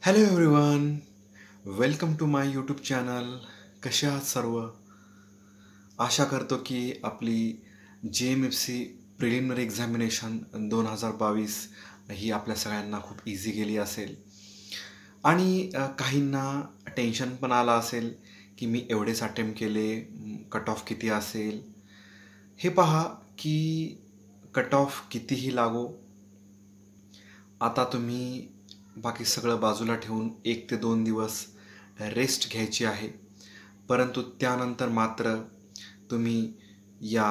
Hello everyone, welcome to my YouTube channel. कसे आहात सर्व? आशा करतो की आपली JMFC प्रिलिमिनरी एक्झामिनेशन 2022 ही आपल्या सगळ्यांना खूप इझी गेली असेल. आणि काहींना टेन्शन पण आलं असेल की मी एवढेच अटेम्प्ट केले, कट ऑफ किती असेल. हे पहा की कट ऑफ कितीही लागो, आता तुम्ही बाकी सगळं बाजूला ठेवून 1 ते 2 दिवस रेस्ट घ्यायची आहे. परंतु त्यानंतर मात्र तुम्ही या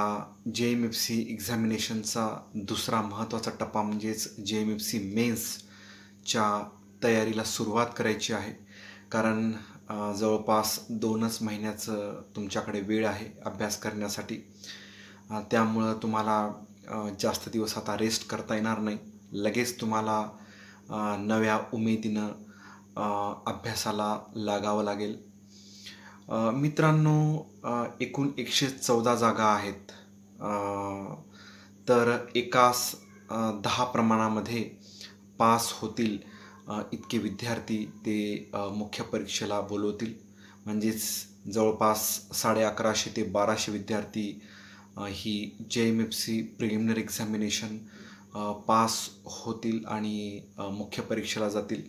JMFC एक्झामिनेशनचा दुसरा महत्त्वाचा टप्पा म्हणजेच JMFC मेन्सच्या तयारीला सुरुवात करायची आहे. कारण जवळपास 2च महिन्याचं तुमच्याकडे वेळ आहे अभ्यास करण्यासाठी. त्यामुळं तुम्हाला जास्त दिवस आता रेस्ट करता येणार नाही. लगेच तुम्हाला नव्या उमेदीनं अभ्यासाला लागावं लागेल. मित्रांनो, एकूण 114 जागा आहेत. तर एकास 10 प्रमाणामध्ये पास होतील इतके विद्यार्थी ते मुख्य परीक्षेला बोलवतील. म्हणजेच जवळपास 1150 ते 1200 विद्यार्थी ही JMFC प्रिलिमिनरी एक्झामिनेशन पास होतील आणि मुख्य परीक्षेला जातील.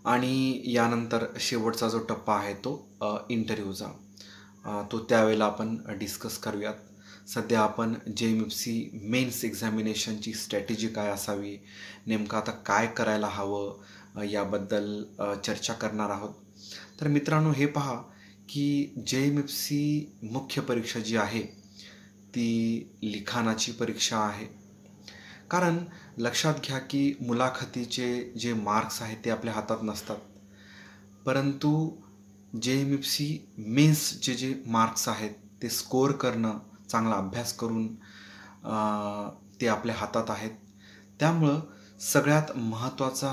आणि यानंतर शेवटचा जो टप्पा आहे तो इंटरव्ह्यूचा, तो त्यावेळेला आपण डिस्कस करूयात. सध्या आपण JMFC मेन्स एक्झामिनेशनची स्ट्रॅटेजी काय असावी, नेमकं आता काय करायला हवं याबद्दल चर्चा करणार आहोत. तर मित्रांनो, हे पहा की JMFC मुख्य परीक्षा जी आहे ती लिखाणाची परीक्षा आहे. कारण लक्षात घ्या की मुलाखतीचे जे मार्क्स आहेत ते आपल्या हातात नसतात, परंतु JMFC मेन्सचे जे मार्क्स आहेत ते स्कोअर करणं, चांगला अभ्यास करून ते आपल्या हातात आहेत. त्यामुळं सगळ्यात महत्त्वाचा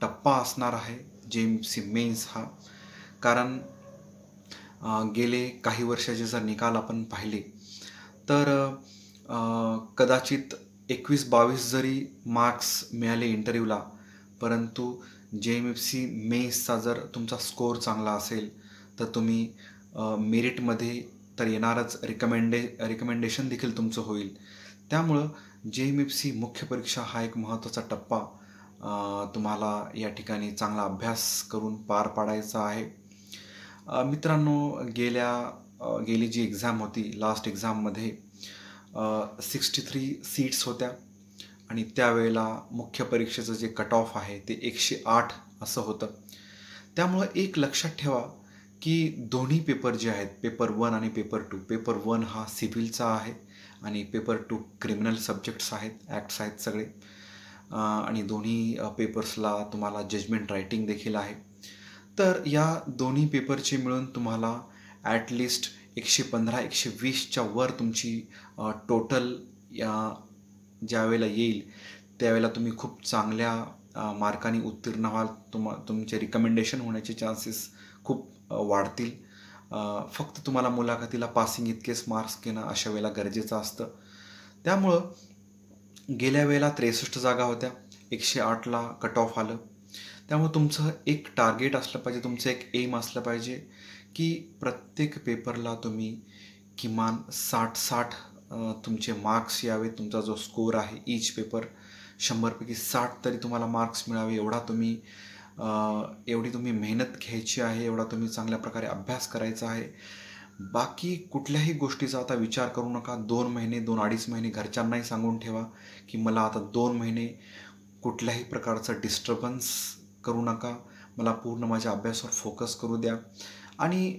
टप्पा असणार आहे JMFC मेन्स हा. कारण गेले काही वर्षाचे जर निकाल आपण पाहिले तर कदाचित 21-22 जरी मार्क्स मिळाले इंटरव्ह्यूला, परंतु JMFC मेन्सचा जर तुमचा स्कोअर चांगला असेल तर तुम्ही मेरिटमध्ये तर येणारच, रिकमेंडेशन देखील तुमचं होईल. त्यामुळं JMFC मुख्य परीक्षा हा एक महत्त्वाचा टप्पा तुम्हाला या ठिकाणी चांगला अभ्यास करून पार पाडायचा आहे. मित्रांनो, गेली जी एक्झाम होती, लास्ट एक्झाममध्ये 63 सीट्स होत्या आणि त्यावेळेला मुख्य परीक्षेचं जे कट ऑफ आहे ते 108 असं होतं. त्यामुळं एक लक्षात ठेवा की दोन्ही पेपर जे आहेत, पेपर 1 आणि पेपर 2, पेपर 1 हा सिव्हिलचा आहे आणि पेपर 2 क्रिमिनल सब्जेक्ट्स आहेत, ॲक्ट्स आहेत सगळे. आणि दोन्ही पेपर्सला तुम्हाला जजमेंट रायटिंग देखील आहे. तर या दोन्ही पेपरचे मिळून तुम्हाला ॲटलिस्ट 115-120च्या वर तुमची टोटल ज्यावेळेला येईल त्यावेळेला तुम्ही खूप चांगल्या मार्कांनी उत्तीर्ण व्हाल. तुमचे रिकमेंडेशन होण्याचे चान्सेस खूप वाढतील. फक्त तुम्हाला मुलाखतीला पासिंग इतकेच मार्क्स घेणं अशा वेळेला गरजेचं असतं. त्यामुळं गेल्या वेळेला 63 जागा होत्या, 108ला कट ऑफ आलं. त्यामुळे तुमचं एक टार्गेट असलं पाहिजे, तुमचं एक एम असलं पाहिजे की प्रत्येक पेपरला तुम्ही किमान 60 तुमचे मार्क्स यावे. तुमचा जो स्कोअर आहे ईच पेपर 100पैकी 60 तरी तुम्हाला मार्क्स मिळावे, एवढी तुम्ही मेहनत घ्यायची आहे, एवढा तुम्ही चांगल्या प्रकारे अभ्यास करायचा आहे. बाकी कुठल्याही गोष्टीचा आता विचार करू नका. 2 महिने, 2-2.5 महिने घरच्यांनाही सांगून ठेवा की मला आता 2 महिने कुठल्याही प्रकारचं डिस्टर्बन्स करू नका, मला पूर्ण माझ्या अभ्यासावर फोकस करू द्या. आणि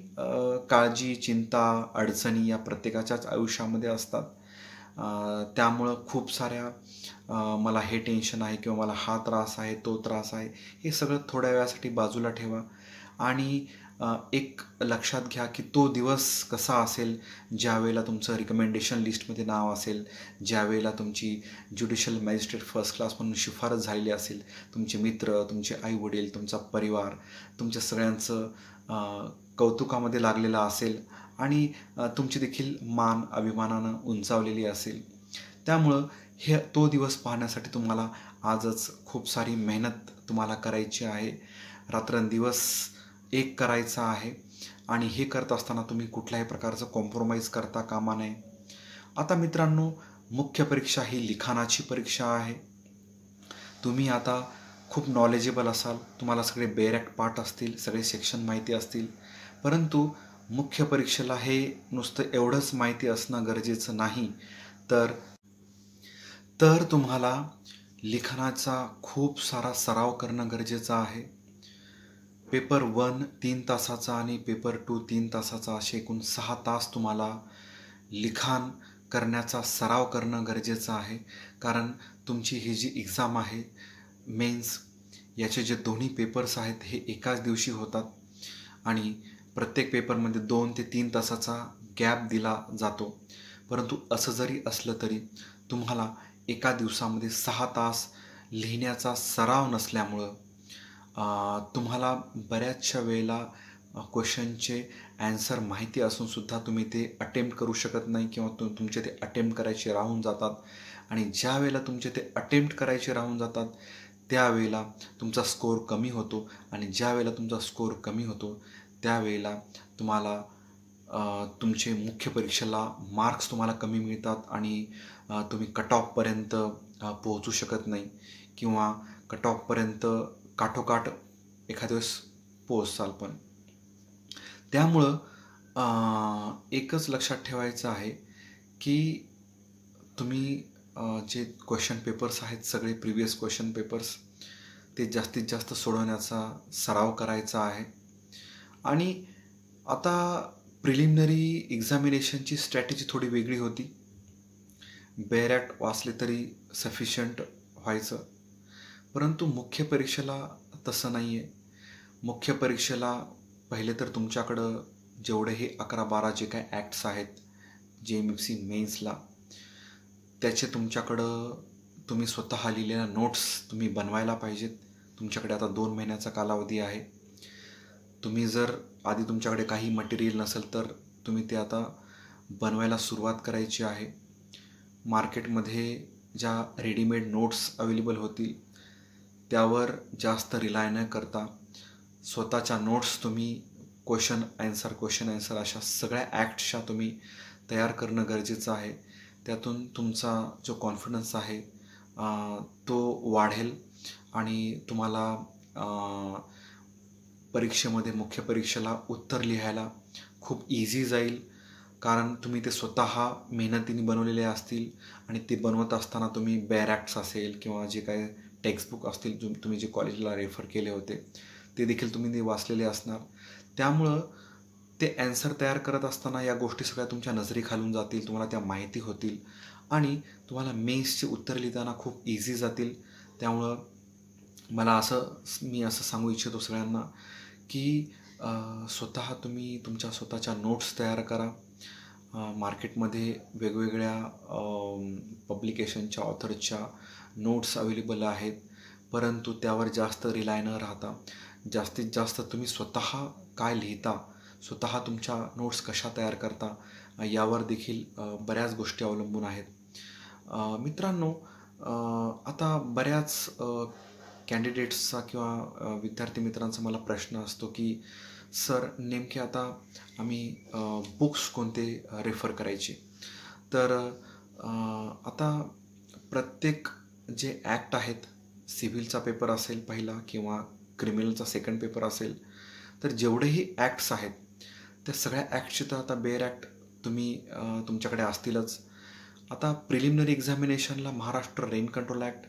काळजी, चिंता, अडचणी या प्रत्येकाच्याच आयुष्यामध्ये असतात. त्यामुळं खूप साऱ्या मला हे टेन्शन आहे किंवा मला हा त्रास आहे, तो त्रास आहे, हे सगळं थोड्या वेळासाठी बाजूला ठेवा. आणि एक लक्षात घ्या की तो दिवस कसा असेल ज्यावेळेला तुमचं रिकमेंडेशन लिस्टमध्ये नाव असेल, ज्यावेळेला तुमची ज्युडिशियल मॅजिस्ट्रेट फर्स्ट क्लास म्हणून शिफारस झालेली असेल, तुमचे मित्र, तुमचे आईवडील, तुमचा परिवार, तुमच्या सगळ्यांचं कौतुकामध्ये लागलेलं असेल आणि तुमची देखील मान अभिमानानं उंचावलेली असेल. त्यामुळं तो दिवस पाहण्यासाठी तुम्हाला आजच खूप सारी मेहनत तुम्हाला करायची आहे. रात्रंदिवस एक करायचा आहे आणि हे करत असताना तुम्ही कुठल्याही प्रकारचं कॉम्प्रोमाइज करता कामा नये. आता मित्रांनो, मुख्य परीक्षा ही लिखाणाची परीक्षा आहे. तुम्ही आता खूप नॉलेजेबल असाल, तुम्हाला सगळे बेरॅक्ट पाठ असतील, सगळे सेक्शन माहिती असतील, परंतु मुख्य परीक्षेला हे नुसतं एवढंच माहिती असणं गरजेचं नाही, तर तर तुम्हाला लिखाणाचा खूप सारा सराव करणं गरजेचं आहे. पेपर 1 3 तासाचा आणि पेपर 2 3 तासाचा, असे एकूण 6 तास तुम्हाला लिखाण करण्याचा सराव करणं गरजेचं आहे. कारण तुमची ही जी एक्झाम आहे मेन्स, याचे जे दोन्ही पेपर्स आहेत हे एकाच दिवशी होतात आणि प्रत्येक पेपरमध्ये 2 ते 3 तासाचा गॅप दिला जातो. परंतु असं जरी असलं तरी तुम्हाला एका दिवसामध्ये 6 तास लिहिण्याचा सराव नसल्यामुळं तुम्हाला बऱ्याचशा वेळेला क्वेश्चनचे ॲन्सर माहिती असूनसुद्धा तुम्ही ते अटेम्प्ट करू शकत नाही किंवा तुमचे ते अटेम्प्ट करायचे राहून जातात. आणि ज्या वेळेला तुमचे ते अटेम्प्ट करायचे राहून जातात त्यावेळेला तुमचा स्कोअर कमी होतो आणि ज्या वेळेला तुमचा स्कोअर कमी होतो त्यावेळेला तुम्हाला तुमचे मुख्य परीक्षेला मार्क्स तुम्हाला कमी मिळतात आणि तुम्ही कट ऑफपर्यंत पोहोचू शकत नाही किंवा कट ऑफपर्यंत काठोकाठ एखाद्या वेळेस पोहोचाल. पण त्यामुळं एकच लक्षात ठेवायचं आहे की तुम्ही जे क्वेश्चन पेपर्स आहेत, सगळे प्रिव्हियस क्वेश्चन पेपर्स, ते जास्तीत जास्त सोडवण्याचा सराव करायचा आहे. आणि आता प्रिलिमिनरी एक्झामिनेशनची स्ट्रॅटेजी थोडी वेगळी होती. बेरॅक्ट वाचले तरी सफिशियंट व्हायचं, परंतु मुख्य परीक्षेला तसं नाही आहे. मुख्य परीक्षेला पहिले तर तुमच्याकडं जेवढे हे 11-12 जे काय ॲक्ट्स आहेत JMFC मेन्सला, त्याचे तुमच्याकडं तुम्ही स्वतः लिहिलेल्या नोट्स तुम्ही बनवायला पाहिजेत. तुमच्याकडे आता 2 महिन्याचा कालावधी आहे. तुम्ही जर आधी तुमच्याकडे काही मटेरियल नसेल तर तुम्ही ते आता बनवायला सुरुवात करायची आहे. मार्केटमध्ये ज्या रेडीमेड नोट्स अवेलेबल होतील त्यावर जास्त रिलाय न करता स्वतःच्या नोट्स तुम्ही क्वेश्चन आन्सर अशा सगळ्या ॲक्ट्सच्या तुम्ही तयार करणं गरजेचं आहे. त्यातून तुमचा जो कॉन्फिडन्स आहे तो वाढेल आणि तुम्हाला परीक्षेमध्ये, मुख्य परीक्षेला उत्तर लिहायला खूप इझी जाईल. कारण तुम्ही ते स्वतः मेहनतीने बनवलेले असतील आणि ते बनवत असताना तुम्ही बेरॅक्ट्स असेल किंवा जे काय टेक्स्टबुक असतील तुम्ही जे कॉलेजला रेफर केले होते ते देखील तुम्ही ते वाचलेले असणार. त्यामुळं ते ॲन्सर तयार करत असताना या गोष्टी सगळ्या तुमच्या नजरेखालून जातील, तुम्हाला त्या माहिती होतील आणि तुम्हाला मेन्सचे उत्तर लिहिताना खूप इझी जातील. त्यामुळं मी असं सांगू इच्छितो सगळ्यांना की स्वतः तुम्ही तुमच्या स्वतःच्या नोट्स तयार करा. मार्केटमध्ये वेगवेगळ्या पब्लिकेशनच्या ऑथरच्या नोट्स अवेलेबल आहेत, परंतु त्यावर जास्त रिलाय न राहता जास्तीत जास्त तुम्ही स्वतः काय लिहिता, स्वतः तुमच्या नोट्स कशा तयार करता यावर देखील बऱ्याच गोष्टी अवलंबून आहेत. मित्रांनो, आता बऱ्याच कॅन्डिडेट्सचा किंवा विद्यार्थी मित्रांचा मला प्रश्न असतो की सर, नेमके आता आम्ही बुक्स कोणते रेफर करायचे. तर आता प्रत्येक जे ॲक्ट आहेत, सिव्हिलचा पेपर असेल पहिला किंवा क्रिमिनलचा सेकंड पेपर असेल, तर जेवढेही ॲक्ट्स आहेत त्या सगळ्या ॲक्टचे तर आता बेरॅक्ट तुम्ही तुमच्याकडे असतीलच. आता प्रिलिमिनरी एक्झामिनेशनला Maharashtra rent control act,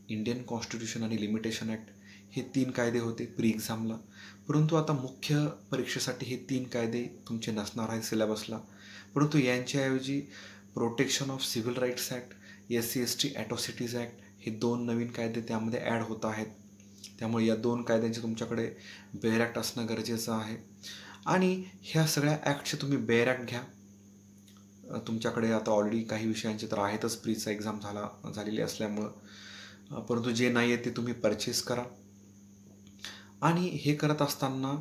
Indian constitution आणि लिमिटेशन ॲक्ट हे 3 कायदे होते प्री एक्झामला. परंतु आता मुख्य परीक्षेसाठी हे 3 कायदे तुमचे नसणार आहेत सिलेबसला. परंतु यांच्याऐवजी protection of civil rights act, SC/ST atrocities act हे 2 नवीन कायदे त्यामध्ये ॲड होत आहेत. त्यामुळे या 2 कायद्यांचे तुमच्याकडे बेरॅक्ट असणं गरजेचं आहे. आणि ह्या सगळ्या ॲक्टचे तुम्ही बेरॅक्ट घ्या. तुमच्याकडे आता ऑलरेडी काही विषयांचे तर आहेतच प्रीचा एक्झाम झालेली असल्यामुळं, परंतु जे नाही आहे ते तुम्ही परचेस करा. आणि हे करत असताना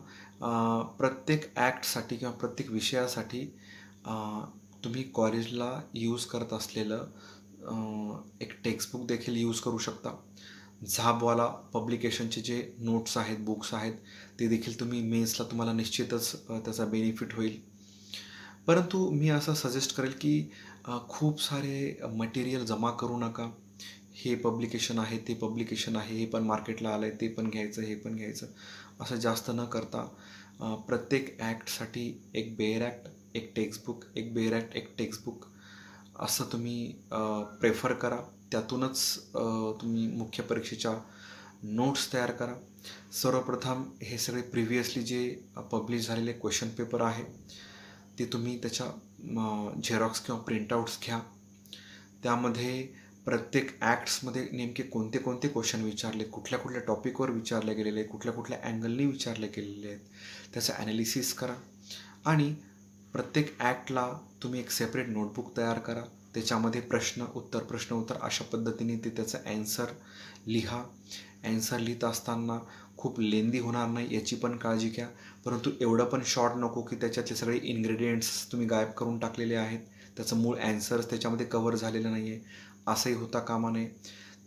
प्रत्येक ॲक्टसाठी किंवा प्रत्येक विषयासाठी तुम्ही कॉलेजला यूज करत असलेलं एक टेक्स्टबुक देखील यूज करू शकता. झाबवाला पब्लिकेशनचे जे नोट्स आहेत, बुक्स आहेत, ते देखील तुम्ही मेन्सला तुम्हाला निश्चितच त्याचा बेनिफिट होईल. परंतु मी असं सजेस्ट करेल की खूप सारे मटेरियल जमा करू नका. हे पब्लिकेशन आहे, ते पब्लिकेशन आहे, हे पण मार्केटला आलं आहे, ते पण घ्यायचं, हे पण घ्यायचं, असं जास्त न करता प्रत्येक ॲक्टसाठी एक बेअर ॲक्ट, एक टेक्स्टबुक, एक बेअर ॲक्ट, एक टेक्स्टबुक असं तुम्ही प्रेफर करा. त्यातूनच तुम्ही मुख्य परीक्षेच्या नोट्स तयार करा. सर्वप्रथम हे सगळे प्रिव्हियसली जे पब्लिश झालेले क्वेश्चन पेपर आहे ते तुम्ही त्याच्या झेरॉक्स किंवा प्रिंटआउट्स घ्या. त्यामध्ये प्रत्येक ॲक्ट्समध्ये नेमके कोणते कोणते क्वेश्चन विचारले, कुठल्या कुठल्या टॉपिकवर विचारले गेलेले, कुठल्या कुठल्या अँगलनी विचारले गेलेले आहेत, त्याचं ॲनालिसिस करा. आणि प्रत्येक ॲक्टला तुम्ही एक सेपरेट नोटबुक तयार करा. त्याच्यामध्ये प्रश्न उत्तर अशा पद्धतीने ते त्याचं ॲन्सर लिहा. ॲन्सर लिहित असताना खूप लेंदी होणार नाही याची पण काळजी घ्या. परंतु एवढं पण शॉर्ट नको की त्याच्यातले सगळे इन्ग्रेडियंट्स तुम्ही गायब करून टाकलेले आहेत, त्याचं मूळ ॲन्सर्स त्याच्यामध्ये कव्हर झालेलं नाही आहे, असंही होता कामा नये.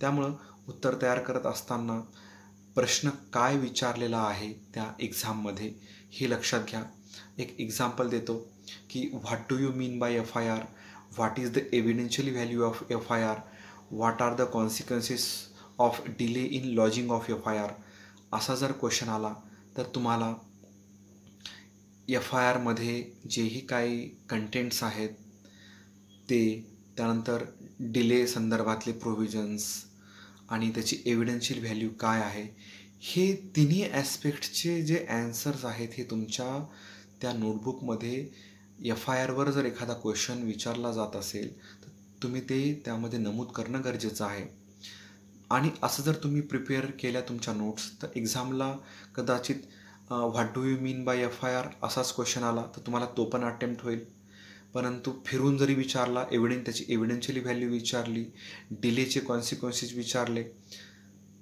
त्यामुळं उत्तर तयार करत असताना प्रश्न काय विचारलेला आहे त्या एक्झाममध्ये हे लक्षात घ्या. एक एक्झाम्पल देतो की what do you mean by FIR, what is the evidential value of FIR, what are the consequences of delay in lodging of FIR. असा जर क्वेश्चन आला तर तुम्हाला FIRमध्ये जेही काही कंटेंट्स आहेत ते, त्यानंतर डिले संदर्भातले प्रोव्हिजन्स आणि त्याची एव्हिडेन्शियल व्हॅल्यू काय आहे, हे तिन्ही ॲस्पेक्टचे जे ॲन्सर्स आहेत हे तुमच्या त्या नोटबुकमध्ये FIRवर जर एखादा क्वेश्चन विचारला जात असेल तर तुम्ही ते त्यामध्ये नमूद करणं गरजेचं आहे. आणि असं जर तुम्ही प्रिपेअर केल्या तुमच्या नोट्स तर एक्झामला कदाचित what do you mean by FIR असाच क्वेश्चन आला तर तुम्हाला तो पण अटेम्प्ट होईल. परंतु फिरून जरी विचारला, त्याची एव्हिडेन्शियली व्हॅल्यू विचारली, डिलेचे कॉन्सिक्वेन्सेस विचारले,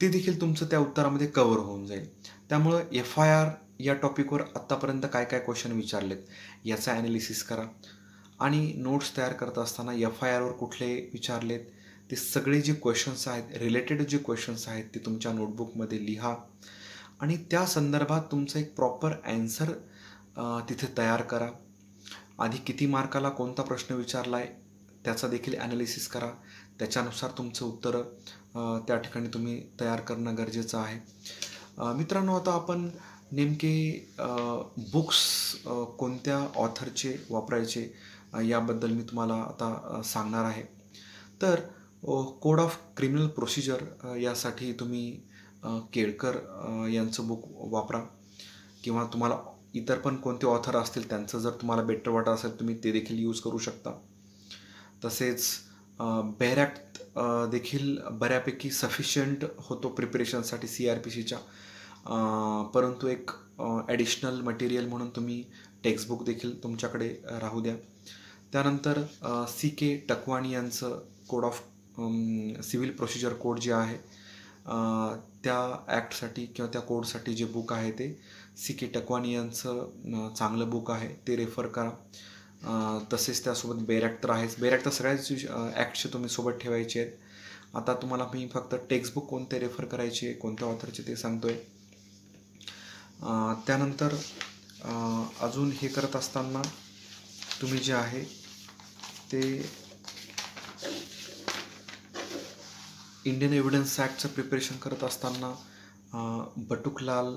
ते देखील तुमचं त्या उत्तरामध्ये कव्हर होऊन जाईल. त्यामुळं FIR या टॉपिकवर आत्तापर्यंत काय काय क्वेश्चन विचारलेत याचा ॲनालिसिस करा. आणि नोट्स तयार करत असताना FIRवर कुठले विचारलेत ते सगळे जे क्वेश्चन्स आहेत, रिलेटेड जे क्वेश्चन्स आहेत ते तुमच्या नोटबुकमध्ये लिहा. आणि त्या संदर्भात तुमचं एक प्रॉपर ॲन्सर तिथे तयार करा. आधी किती मार्काला कोणता प्रश्न विचारला आहे त्याचा देखील ॲनालिसिस करा. त्याच्यानुसार तुमचं उत्तरं त्या ठिकाणी तुम्ही तयार करणं गरजेचं आहे. मित्रांनो, आता आपण नेमके बुक्स कोणत्या ऑथरचे वापरायचे याबद्दल मी तुम्हाला आता सांगणार आहे. तर कोड ऑफ क्रिमिनल प्रोसिजर यासाठी तुम्ही केळकर यांचं बुक वापरा. किंवा तुम्हाला इतर पण कोणते ऑथर असतील त्यांचं जर तुम्हाला बेटर वाटत असेल तुम्ही ते देखील यूज करू शकता. तसेच बेअर ॲक्ट देखील बऱ्यापैकी सफिशियंट होतो प्रिपरेशनसाठी CRPCच्या. परंतु एक ॲडिशनल मटेरियल म्हणून तुम्ही टेक्स्टबुक देखील तुमच्याकडे राहू द्या. त्यानंतर CK टकवाणी यांचं code of civil procedure code जे आहे त्या ॲक्टसाठी किंवा त्या कोडसाठी जे बुक आहे ते CK टकवाणी यांचं चांगलं बुक आहे, ते रेफर करा. तसेच त्यासोबत बेअर ॲक्ट तर आहेच. बेअर ॲक्ट तर सगळ्याच ॲक्टचे तुम्ही सोबत ठेवायचे आहेत. आता तुम्हाला मी फक्त टेक्स्टबुक कोणते रेफर करायचे, कोणत्या ऑथरचे ते सांगतो आहे. त्यानंतर अजून हे करत असताना तुम्ही जे आहे ते इंडियन एव्हिडन्स ॲक्टचं प्रिपरेशन करत असताना बटुकलाल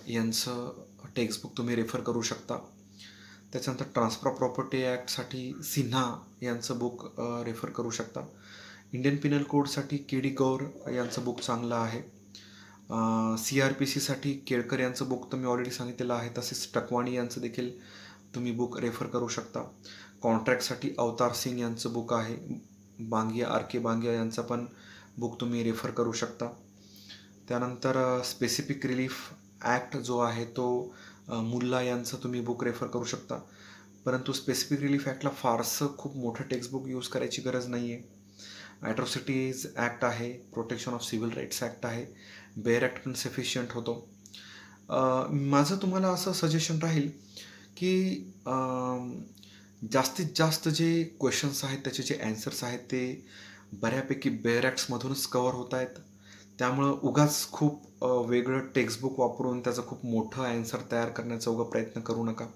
यांचं टेक्स्टबुक तुम्ही रेफर करू शकता. त्याच्यानंतर ट्रान्सफर ऑफ प्रॉपर्टी ॲक्टसाठी सिन्हा यांचं बुक रेफर करू शकता. इंडियन पिनल कोडसाठी KD गौर यांचं बुक चांगलं आहे. CRPCसाठी केळकर यांचं बुक तर मी ऑलरेडी सांगितलेलं आहे. तसेच टकवाणी यांचं देखील तुम्ही बुक रेफर करू शकता. कॉन्ट्रॅक्टसाठी अवतार सिंग यांचं बुक आहे. बांगिया RK बांगिया यांचं पण बुक तुम्ही रेफर करू शकता. त्यानंतर स्पेसिफिक रिलीफ ॲक्ट जो आहे तो मुल्ला यांचं तुम्ही बुक रेफर करू शकता. परंतु स्पेसिफिक रिलीफ ॲक्टला फारसं खूप मोठं टेक्स्टबुक यूज करायची गरज नाही आहे. ॲट्रॉसिटीज ॲक्ट आहे, protection of civil rights act आहे, बेअर ॲक्ट पण सफिशियंट होतो. माझं तुम्हाला असं सजेशन राहील की जास्तीत जास्त जे क्वेश्चन्स आहेत त्याचे जे ॲन्सर्स आहेत ते बऱ्यापैकी बेअर ॲक्ट्समधूनच कवर होत आहेत. त्यामुळं उगाच खूप वेगळं टेक्स्टबुक वापरून त्याचं खूप मोठं ॲन्सर तयार करण्याचा उगा प्रयत्न करू नका.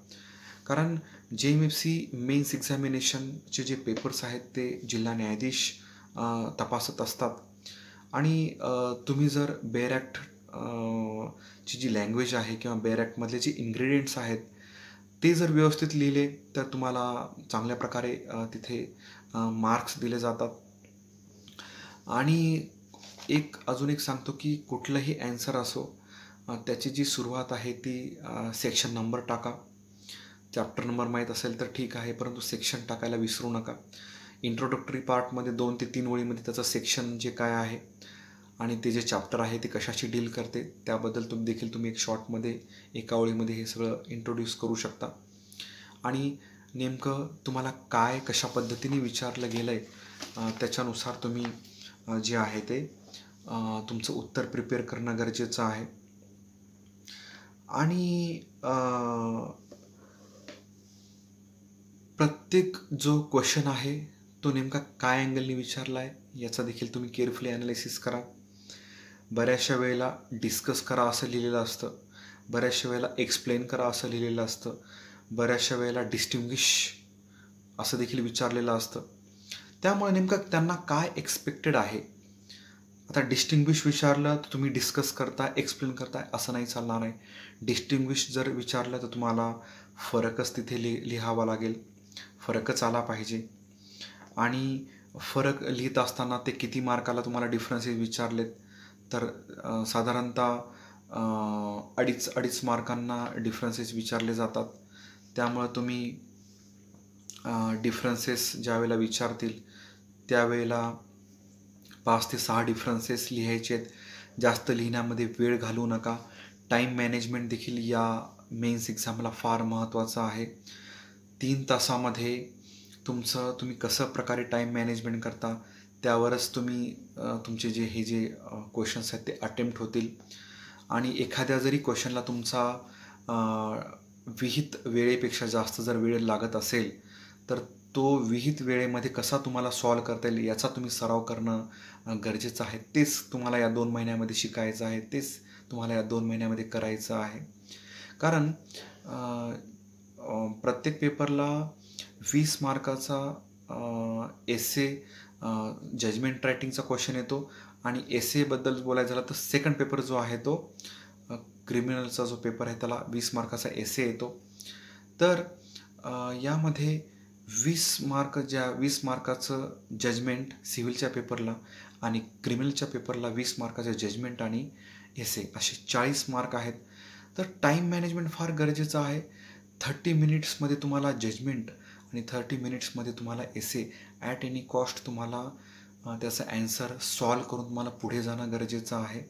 कारण JMFC मेन्स एक्झामिनेशनचे जे पेपर्स आहेत ते जिल्हा न्यायाधीश तपासत असतात. आणि तुम्ही जर बेअर ॲक्ट ची जी लँग्वेज आहे किंवा बेअर ॲक्टमधले जे इन्ग्रेडियंट्स आहेत ते जर व्यवस्थित लिहिले तर तुम्हाला चांगल्या प्रकारे तिथे मार्क्स दिले जातात. आणि अजून एक सांगतो की कुठलंही ॲन्सर असो त्याची जी सुरुवात आहे ती सेक्शन नंबर टाका. चॅप्टर नंबर माहीत असेल तर ठीक आहे, परंतु सेक्शन टाकायला विसरू नका. इंट्रोडक्टरी पार्टमध्ये 2 ते 3 ओळीमध्ये त्याचं सेक्शन जे काय आहे आणि ते जे चॅप्टर आहे ते कशाशी डील करते त्याबद्दल तुम्ही एक शॉर्टमध्ये एका ओळीमध्ये हे सगळं इंट्रोड्यूस करू शकता. आणि नेमकं तुम्हाला काय कशा पद्धतीने विचारलं गेलं आहे त्याच्यानुसार तुम्ही जे आहे ते तुमचं उत्तर प्रिपेअर करणं गरजेचं आहे. आणि प्रत्येक जो क्वेश्चन आहे तो नेमका काय अँगलने विचारला आहे याचा देखील तुम्ही केअरफुली ॲनालिसिस करा. बऱ्याचशा वेळेला डिस्कस करा असं लिहिलेलं असतं, बऱ्याचशा वेळेला एक्सप्लेन करा असं लिहिलेलं असतं, बऱ्याचशा वेळेला डिस्टिंग्विश असं देखील विचारलेलं असतं. त्यामुळे नेमकं त्यांना काय एक्सपेक्टेड आहे. आता डिस्टिंग्विश विचारलं तर तुम्ही डिस्कस करताय, एक्सप्लेन करताय असं नाही चालणार नाही. डिस्टिंग्विश जर विचारलं तर तुम्हाला फरकच तिथे लिहावा लागेल, फरकच आला पाहिजे. आणि फरक लिहित असताना ते किती मार्काला तुम्हाला डिफरन्सेस विचारलेत तर साधारणतः 2.5 मार्कांना डिफरन्सेस विचारले जातात. त्यामुळं तुम्ही डिफरन्सेस ज्यावेळेला विचारतील त्यावेळेला 5 ते 6 डिफरन्सेस लिहायचे आहेत. जास्त लिहिण्यामध्ये वेळ घालवू नका. टाईम मॅनेजमेंट देखील या मेन्स एक्झामला फार महत्त्वाचं आहे. 3 तासामध्ये तुम्ही कसं प्रकारे टाईम मॅनेजमेंट करता त्यावरच तुमचे जे क्वेश्चन्स आहेत ते अटेम्प्ट होतील. आणि एखाद्या जरी क्वेश्चनला तुमचा विहित वेळेपेक्षा जास्त जर वेळ लागत असेल तर तो विहित वेळेमध्ये कसा तुम्हाला सॉल्व करता येईल याचा तुम्ही सराव करणं गरजेचं आहे. तेच तुम्हाला या 2 महिन्यामध्ये शिकायचं आहे, तेच तुम्हाला या 2 महिन्यामध्ये करायचं आहे. कारण प्रत्येक पेपरला 20 मार्काचा एसे जजमेंट रायटिंगचा क्वेश्चन येतो. आणि एसेबद्दल बोलायचं झालं तर सेकंड पेपर जो आहे तो क्रिमिनलचा जो पेपर आहे त्याला 20 मार्काचा एसे येतो. तर यामध्ये 20 मार्काचं जजमेंट सिव्हिलच्या पेपरला आणि क्रिमिनलच्या पेपरला 20 मार्काचं जजमेंट आणि एसे असे 40 मार्क आहेत. तर टाईम मॅनेजमेंट फार गरजेचं आहे. 30 मिनिट्समध्ये तुम्हाला जजमेंट आणि 30 मिनिट्समध्ये तुम्हाला एसे ॲट एनी कॉस्ट तुम्हाला त्याचा ॲन्सर सॉल्व करून तुम्हाला पुढे जाणं गरजेचं आहे.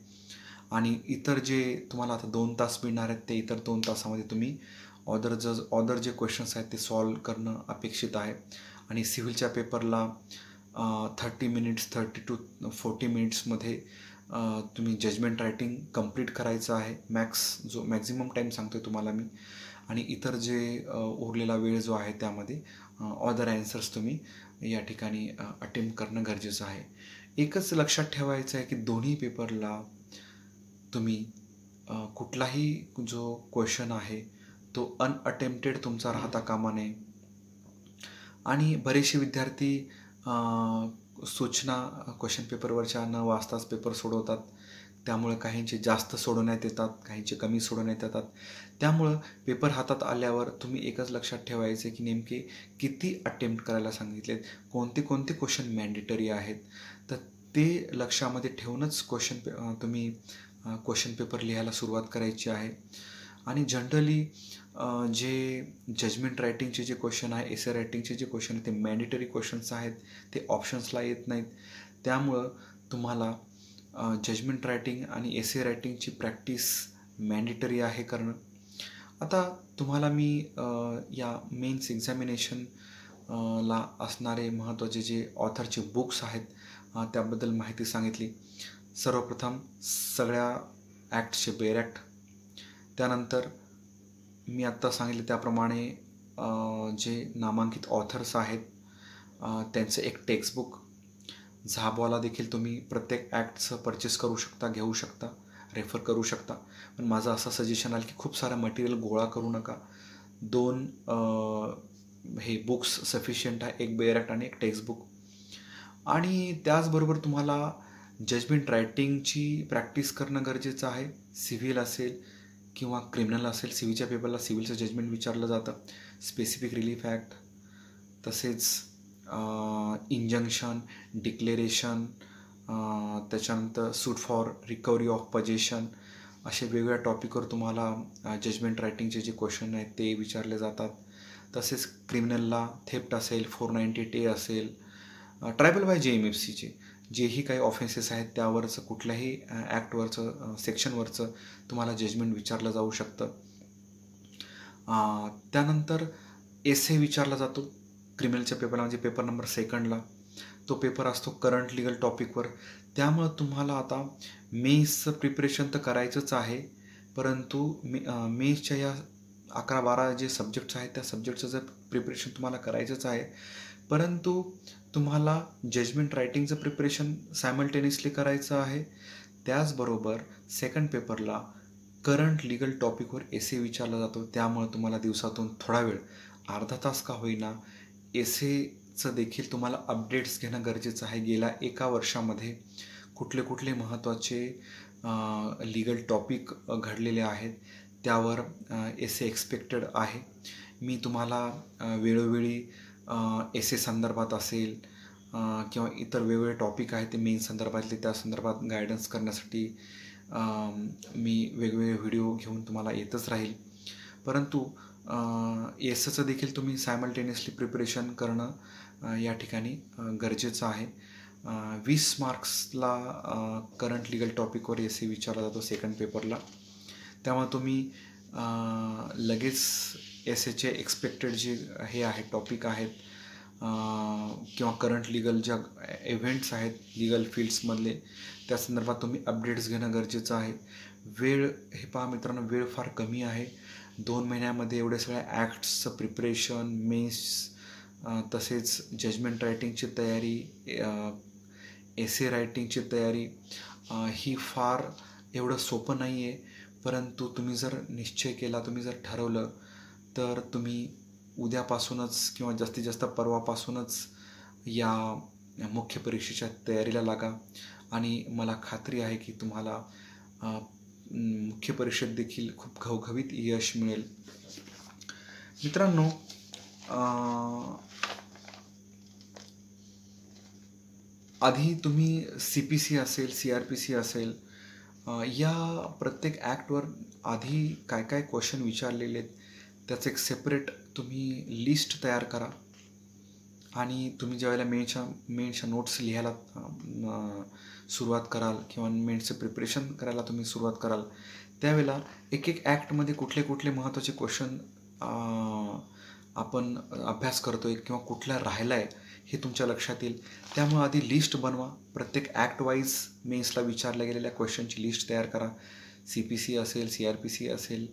आणि इतर जे तुम्हाला आता 2 तास मिळणार आहेत ते इतर 2 तासामध्ये तुम्ही ऑदर जे क्वेश्चन्स आहेत ते सॉल्व करणं अपेक्षित आहे. आणि सिव्हिलच्या पेपरला 30 to 40 मिनिट्समध्ये तुम्ही जजमेंट रायटिंग कंप्लीट करायचं आहे. मॅक्झिमम टाईम सांगतो आहे तुम्हाला मी. आणि इतर जे उरलेला वेळ जो आहे त्यामध्ये ऑदर ॲन्सर्स तुम्ही या ठिकाणी अटेम्प्ट करणं गरजेचं आहे. एकच लक्षात ठेवायचं आहे की दोन्ही पेपरला तुम्ही कुठलाही जो क्वेश्चन आहे तो अनअटेम्प्टेड तुमचा राहता कामा नये. आणि बरेचसे विद्यार्थी सूचना क्वेश्चन पेपरवरच्या न वाचताच पेपर सोडवतात. त्यामुळे काहींचे जास्त सोडवण्यात येतात, काहींचे कमी सोडवण्यात येतात. त्यामुळं पेपर हातात आल्यावर तुम्ही एकच लक्षात ठेवायचं की नेमके किती अटेम्प्ट करायला सांगितलेत, कोणते क्वेश्चन मॅन्डेटरी आहेत. तर ते लक्षामध्ये ठेवूनच तुम्ही क्वेश्चन पेपर लिहायला सुरुवात करायची आहे. आणि जनरली जे जजमेंट रायटिंगचे जे क्वेश्चन आहे, एसे रायटिंगचे जे क्वेश्चन आहेत ते मॅन्डेटरी क्वेश्चन्स आहेत, ते ऑप्शन्सला येत नाहीत. त्यामुळं तुम्हाला जजमेंट रायटिंग आणि एसे रायटिंगची प्रॅक्टिस मॅन्डेटरी आहे करणं. आता तुम्हाला मी या मेन्स एक्झामिनेशन ला असणारे महत्त्वाचे जे ऑथरचे बुक्स आहेत त्याबद्दल माहिती सांगितली. सर्वप्रथम सगळ्या ॲक्टचे बेअर ॲक्ट, त्यानंतर मी आत्ता सांगितले त्याप्रमाणे जे नामांकित ऑथर्स आहेत त्यांचं एक टेक्स्टबुक, झाबवाला देखील तुम्ही प्रत्येक ॲक्टचं परचेस करू शकता, घेऊ शकता, रेफर करू शकता. पण माझं असं सजेशन आहे की खूप सारा मटेरियल गोळा करू नका. 2 हे बुक्स सफिशियंट आहे, एक बेअर ॲक्ट आणि एक टेक्स्टबुक. आणि त्याचबरोबर तुम्हाला जजमेंट रायटिंगची प्रॅक्टिस करणं गरजेचं आहे. सिव्हिल असेल किंवा क्रिमिनल असेल, सिव्हिलच्या पेपरला सिव्हिलचं जजमेंट विचारलं जातं, स्पेसिफिक रिलीफ ॲक्ट, तसेच इंजंक्शन, डिक्लेरेशन, त्याच्यानंतर सूट फॉर रिकव्हरी ऑफ पजेशन, असे वेगवेगळ्या टॉपिकवर तुम्हाला जजमेंट रायटिंगचे जे क्वेश्चन आहेत ते विचारले जातात. तसेच क्रिमिनलला थेफ्ट असेल, 498A असेल, ट्रायबल बाय JMFCचे जेही काही ऑफेन्सेस आहेत त्यावरचं कुठल्याही ॲक्टवरचं सेक्शनवरचं तुम्हाला जजमेंट विचारलं जाऊ शकतं. त्यानंतर एसे विचारला जातो क्रिमिनलच्या पेपरला, म्हणजे पेपर नंबर 2ला. तो पेपर असतो करंट लिगल टॉपिकवर. त्यामुळं तुम्हाला आता मेन्सचं प्रिपरेशन तर करायचंच आहे, परंतु मेन्सच्या या 11-12 जे सब्जेक्ट्स आहेत त्या सब्जेक्टचं जर प्रिपरेशन तुम्हाला करायचंच आहे, परंतु तुम्हाला जजमेंट रायटिंगचं प्रिपरेशन सायमल्टेनियसली करायचं आहे. त्याचबरोबर सेकंड पेपरला करंट लिगल टॉपिकवर एसे विचारला जातो. त्यामुळं तुम्हाला दिवसातून थोडा वेळ, अर्धा तास का होईना, एसेचं देखील तुम्हाला अपडेट्स घेणं गरजेचं आहे. गेल्या 1 वर्षामध्ये कुठले कुठले महत्त्वाचे लीगल टॉपिक घडलेले आहेत त्यावर एसे एक्सपेक्टेड आहे. मी तुम्हाला वेळोवेळी एसे संदर्भात असेल किंवा इतर वेगवेगळे टॉपिक आहेत ते मेन संदर्भातले, त्या संदर्भात गायडन्स करण्यासाठी मी वेगवेगळे व्हिडिओ घेऊन तुम्हाला येतच राहील. परंतु एसचं देखील तुम्ही सायमल्टेनियसली प्रिपरेशन करणं या ठिकाणी गरजेचं आहे. 20 मार्क्सला करंट लिगल टॉपिकवर एसे विचारला जातो सेकंड पेपरला. त्यामुळे तुम्ही लगेच एसेचे एक्सपेक्टेड जे हे आहेत टॉपिक आहेत किंवा करंट लिगल ज्या इव्हेंट्स आहेत लिगल फील्ड्समधले त्या संदर्भात तुम्ही अपडेट्स घेणं गरजेचं आहे. वेळ हे पहा मित्रांनो, वेळ फार कमी आहे. 2 महिन्यामध्ये एवढ्या सगळ्या ॲक्ट्सचं प्रिपरेशन, मेन्स, तसेच जजमेंट रायटिंगची तयारी, एसे रायटिंगची तयारी ही फार एवढं सोपं नाही आहे. परंतु तुम्ही जर निश्चय केला, तुम्ही जर ठरवलं, तर तुम्ही उद्यापासूनच किंवा जास्तीत जास्त परवापासूनच या मुख्य परीक्षेच्या तयारीला लागा. आणि मला खात्री आहे की तुम्हाला मुख्य परीक्षेत देखील खूप घवघवीत यश मिळेल. मित्रांनो, आधी तुम्ही CPC असेल, CRPC असेल, या प्रत्येक ॲक्टवर आधी काय काय क्वेश्चन विचारलेले आहेत त्याचं एक सेपरेट तुम्ही लिस्ट तयार करा. आणि तुम्ही ज्यावेळेला मेन्सच्या नोट्स लिहायला सुरुवात कराल किंवा मेन्सचं प्रिपरेशन करायला तुम्ही सुरुवात कराल त्यावेळेला एक एक ॲक्टमध्ये कुठले कुठले महत्त्वाचे क्वेश्चन आपण अभ्यास करतो आहे किंवा कुठला राहिला आहे हे तुमच्या लक्षात येईल. त्यामुळे आधी लिस्ट बनवा. प्रत्येक ॲक्ट वाईज मेन्सला विचारल्या गेलेल्या क्वेश्चनची लिस्ट तयार करा. CPC असेल, CRPC असेल,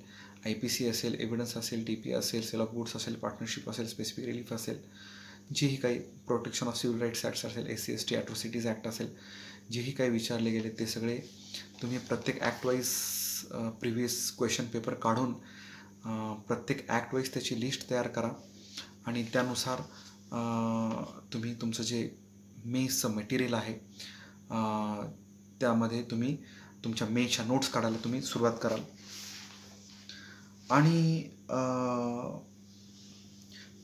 IPC असेल, एव्हिडन्स असेल, TP असेल, सेल ऑफ गुड्स असेल, पार्टनरशिप असेल, स्पेसिफिक रिलीफ असेल, जेही काही protection of civil rights acts असेल, SC/ST ॲट्रॉसिटीज ॲक्ट असेल, जेही काही विचारले गेले ते सगळे तुम्ही प्रत्येक act wise previous question paper काढून प्रत्येक ॲक्ट वाईज त्याची लिस्ट तयार करा. आणि त्यानुसार तुम्ही तुमचं जे मेन्सचं मटेरियल आहे त्यामध्ये तुम्ही तुमच्या मेन्सच्या नोट्स काढायला तुम्ही सुरुवात कराल. आणि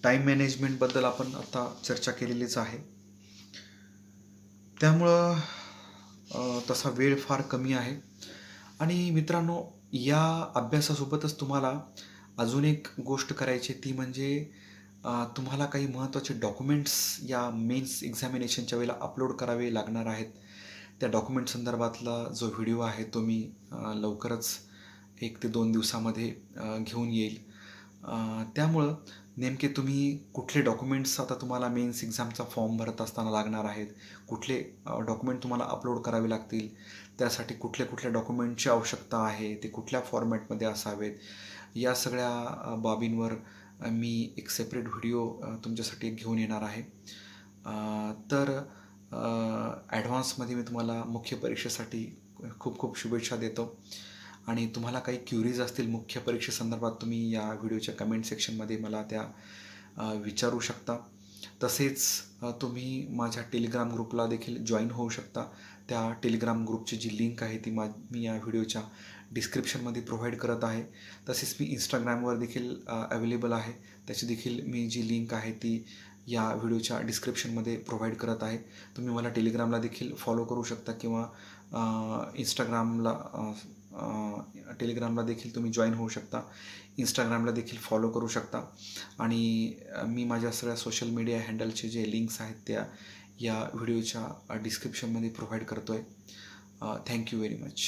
टाईम मॅनेजमेंटबद्दल आपण आता चर्चा केलेलीच आहे. त्यामुळं तसा वेळ फार कमी आहे. आणि मित्रांनो, या अभ्यासासोबतच तुम्हाला अजून एक गोष्ट करायची ती म्हणजे तुम्हाला काही महत्त्वाचे डॉक्युमेंट्स या मेन्स एक्झामिनेशनच्या वेळेला अपलोड करावे लागणार आहेत. त्या डॉक्युमेंट संदर्भातला जो व्हिडिओ आहे तो मी लवकरच 1 ते 2 दिवसामध्ये घेऊन येईल. त्यामुळं नेमके तुम्ही कुठले डॉक्युमेंट्स आता तुम्हाला मेन्स एक्झामचा फॉर्म भरत असताना लागणार आहेत, कुठले डॉक्युमेंट तुम्हाला अपलोड करावे लागतील, त्यासाठी कुठल्या कुठल्या डॉक्युमेंटची आवश्यकता आहे, ते कुठल्या फॉर्मॅटमध्ये असावेत, या सगळ्या बाबींवर मी एक सेपरेट व्हिडिओ तुमच्यासाठी घेऊन येणार आहे. तर ॲडव्हान्समध्ये मी तुम्हाला मुख्य परीक्षेसाठी खूप खूप शुभेच्छा देतो. आणि तुम्हाला काही क्युरीज असतील मुख्य परीक्षेसंदर्भात, तुम्ही या व्हिडिओच्या कमेंट सेक्शनमध्ये मला त्या विचारू शकता. तसेच तुम्ही माझ्या टेलिग्राम ग्रुपला देखील जॉईन होऊ शकता. त्या टेलिग्राम ग्रुपची जी लिंक आहे ती मी या व्हिडिओच्या डिस्क्रिप्शनमध्ये प्रोव्हाइड करत आहे. तसेच मी इंस्टाग्रामवर देखील अवेलेबल आहे. त्याची देखील मी जी लिंक आहे ती या व्हिडिओच्या डिस्क्रिप्शनमध्ये प्रोव्हाइड करत आहे. तुम्ही मला टेलिग्रामला देखील फॉलो करू शकता किंवा टेलिग्रामला देखील तुम्ही जॉईन होऊ शकता. इंस्टाग्रामला देखील फॉलो करू शकता. आणि मी माझ्या सगळ्या सोशल मीडिया हँडलचे जे लिंक्स आहेत त्या या व्हिडिओच्या डिस्क्रिप्शनमध्ये प्रोव्हाइड करतो आहे. Thank you very much.